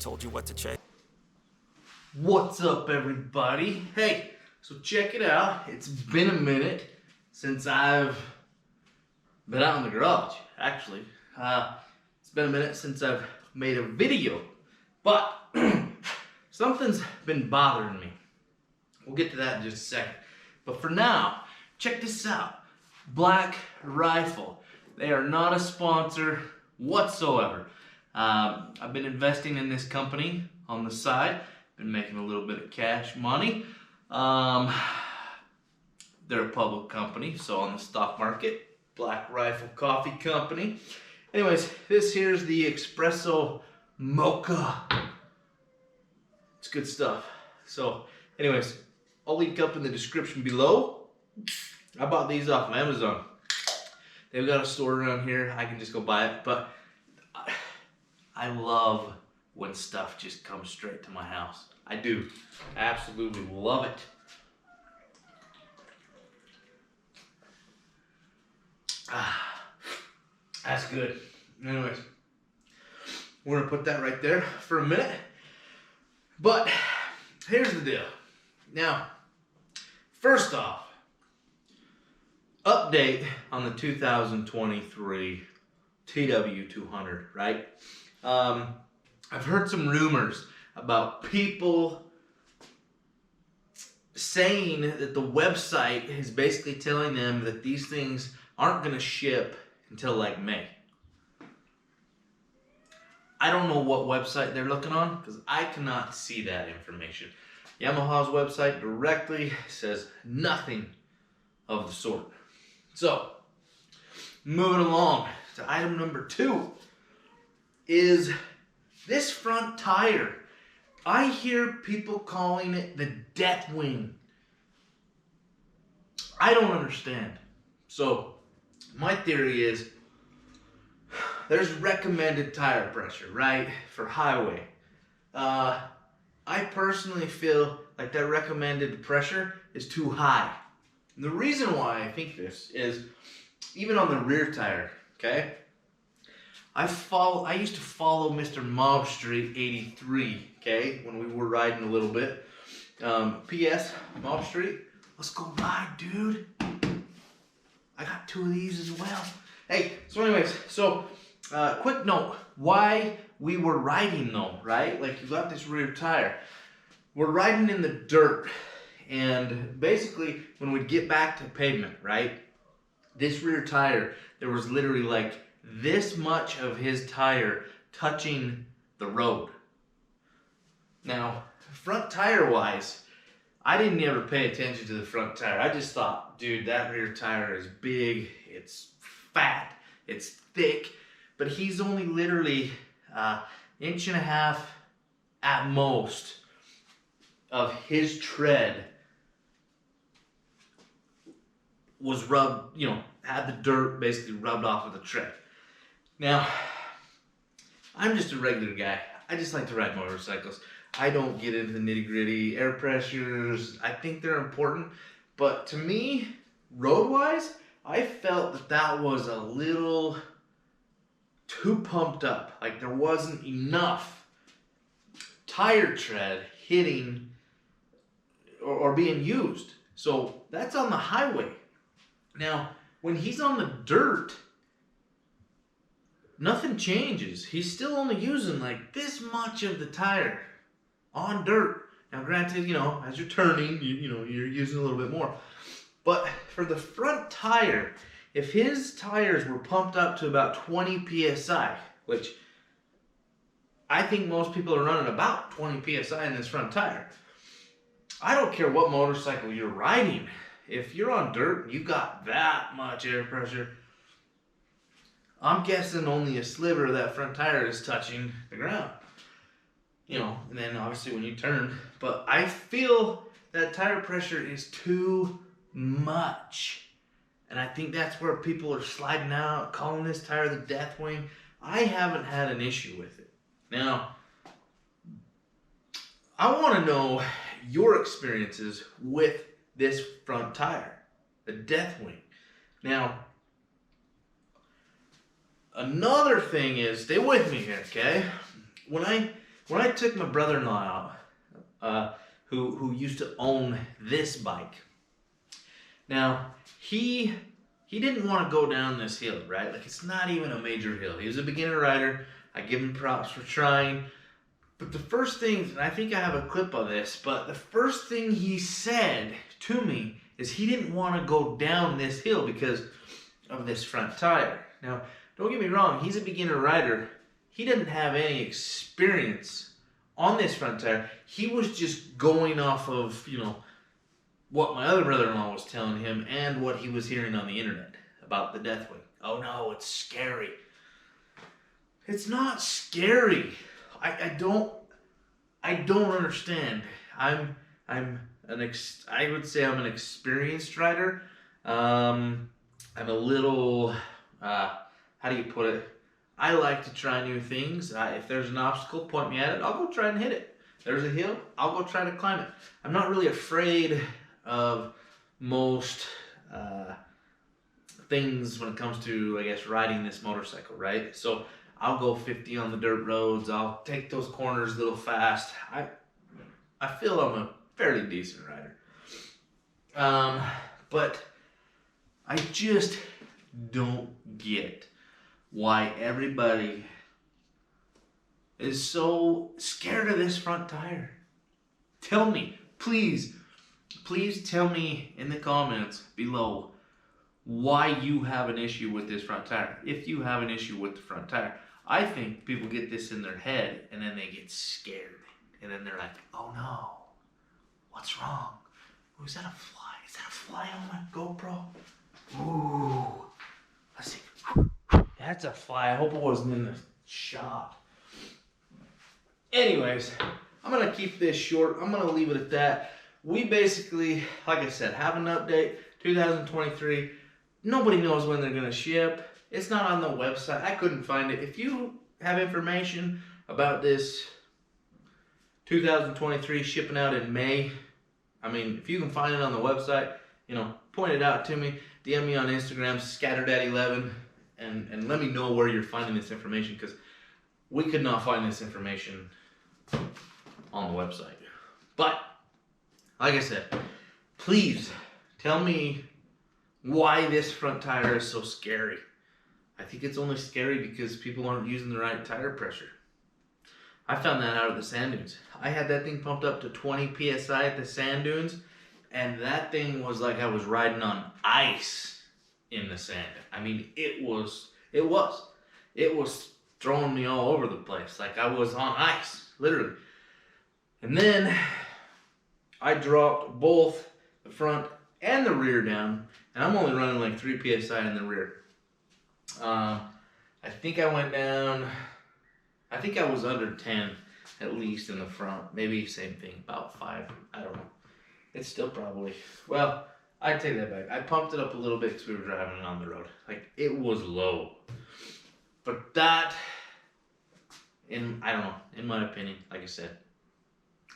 told you what to check. What's up, everybody? Hey, so check it out. It's been a minute since I've been out in the garage, actually. It's been a minute since I've made a video, but something's been bothering me. We'll get to that in just a second. But for now, check this out. Black Rifle. They are not a sponsor whatsoever. I've been investing in this company on the side. Been making a little bit of cash money. They're a public company, so on the stock market. Black Rifle Coffee Company. Anyways, this here's the Espresso Mocha. It's good stuff. So, anyways, I'll link up in the description below. I bought these off of Amazon. They've got a store around here. I can just go buy it, but I love when stuff just comes straight to my house. I do. Absolutely love it. That's good. Anyways, we're gonna put that right there for a minute. But here's the deal. Now, first off, update on the 2023 TW200, right? I've heard some rumors about people saying that the website is basically telling them that these things aren't going to ship until like May. I don't know what website they're looking on because I cannot see that information. Yamaha's website directly says nothing of the sort. So, moving along to item number 2 is this front tire. I hear people calling it the death wing. I don't understand. So, my theory is there's recommended tire pressure, right, for highway. I personally feel like that recommended pressure is too high. And the reason why I think this is even on the rear tire, okay? I used to follow Mr. Mob Street 83, okay, when we were riding a little bit. P.S. Mob Street, let's go ride, dude. I got 2 of these as well. Hey, so anyways, quick note, why we were riding though, right? Like you got this rear tire. We're riding in the dirt, and basically when we get back to pavement, right? This rear tire, there was literally like this much of his tire touching the road. Now, front tire wise, I didn't ever pay attention to the front tire. I just thought, dude, that rear tire is big, it's fat, it's thick, but he's only literally 1.5 inches at most of his tread was rubbed, had the dirt basically rubbed off of the tread. Now, I'm just a regular guy. I just like to ride motorcycles. I don't get into the nitty-gritty air pressures. I think they're important, but to me, road-wise, I felt that that was a little too pumped up. Like there wasn't enough tire tread hitting or being used. So that's on the highway. Now, when he's on the dirt, nothing changes. He's still only using like this much of the tire on dirt. Now granted, as you're turning, you're using a little bit more. But for the front tire, if his tires were pumped up to about 20 PSI, which I think most people are running about 20 PSI in this front tire. I don't care what motorcycle you're riding. If you're on dirt and you've got that much air pressure, I'm guessing only a sliver of that front tire is touching the ground. And then obviously when you turn. But I feel that tire pressure is too much. And I think that's where people are sliding out, calling this tire the death wing. I haven't had an issue with it. Now, I want to know your experiences with this front tire, the death wing. Now, another thing is, stay with me here, okay? When when I took my brother-in-law out, who used to own this bike. Now, he didn't want to go down this hill, right? Like, it's not even a major hill. He was a beginner rider. I give him props for trying. But the first thing, and I think I have a clip of this, but the first thing he said to me is he didn't want to go down this hill because of this front tire. Now, don't get me wrong, he's a beginner rider. He didn't have any experience on this front tire. He was just going off of, what my other brother-in-law was telling him and what he was hearing on the internet about the Deathwing. Oh no, it's scary. It's not scary. I don't understand. I would say I'm an experienced rider. I'm a little, how do you put it? I like to try new things. If there's an obstacle, point me at it. I'll go try and hit it. There's a hill, I'll go try to climb it. I'm not really afraid of most things when it comes to, I guess, riding this motorcycle, right? So I'll go 50 on the dirt roads. I'll take those corners a little fast. I feel I'm a fairly decent rider. But I just don't get why everybody is so scared of this front tire. Tell me, please tell me in the comments below why you have an issue with this front tire. If you have an issue with the front tire, I think people get this in their head and then they get scared. And then they're like, oh no, what's wrong? Oh, is that a fly? Is that a fly on my GoPro? Ooh, let's see. That's a fly. I hope it wasn't in the shot. Anyways, I'm going to keep this short. I'm going to leave it at that. We basically, like I said, have an update, 2023. Nobody knows when they're going to ship. It's not on the website. I couldn't find it. If you have information about this 2023 shipping out in May, if you can find it on the website, point it out to me. DM me on Instagram, scatterdad11, and let me know where you're finding this information, because we could not find this information on the website. But, like I said, please tell me why this front tire is so scary. I think it's only scary because people aren't using the right tire pressure. I found that out at the sand dunes. I had that thing pumped up to 20 PSI at the sand dunes, and that thing was like I was riding on ice in the sand. It was throwing me all over the place. Like I was on ice, literally. And then I dropped both the front and the rear down, and I'm only running like 3 PSI in the rear. I think I went down, I think I was under 10 at least in the front. Maybe same thing, about 5, I don't know. It's still probably, well, I take that back. I pumped it up a little bit because we were driving it on the road. Like, it was low. But that, I don't know, in my opinion, like I said,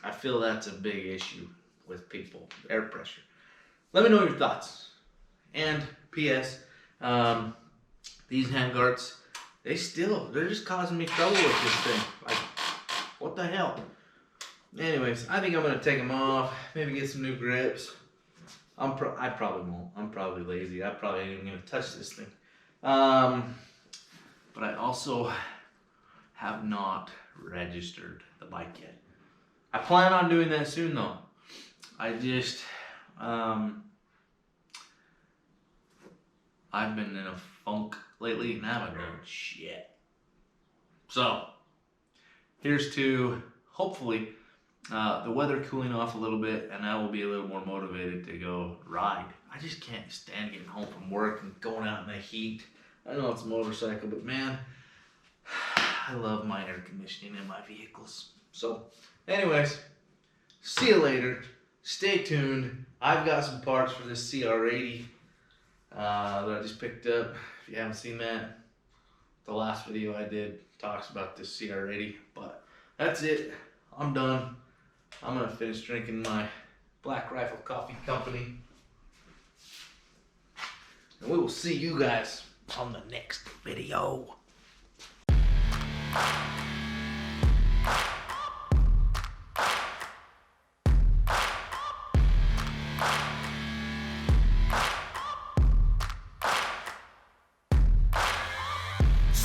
I feel that's a big issue with people, air pressure. Let me know your thoughts. And P.S., these handguards, they're just causing me trouble with this thing. Like, what the hell? Anyways, I think I'm going to take them off, maybe get some new grips. I probably won't. I'm probably lazy. I probably ain't even going to touch this thing. But I also have not registered the bike yet. I plan on doing that soon though. I just, I've been in a funk lately and I haven't done shit. So, here's to, hopefully, the weather cooling off a little bit and I will be a little more motivated to go ride. I just can't stand getting home from work and going out in the heat. I know it's a motorcycle, but man, I love my air conditioning in my vehicles. So, anyways, see you later. Stay tuned. I've got some parts for this CR80 that I just picked up. If you haven't seen that, the last video I did talks about this CR80. But that's it. I'm done. I'm going to finish drinking my Black Rifle Coffee Company. And we will see you guys on the next video.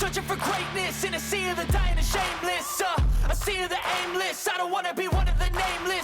Searching for greatness in a sea of the dying and shameless. A sea of the aimless. I don't wanna be one of the nameless.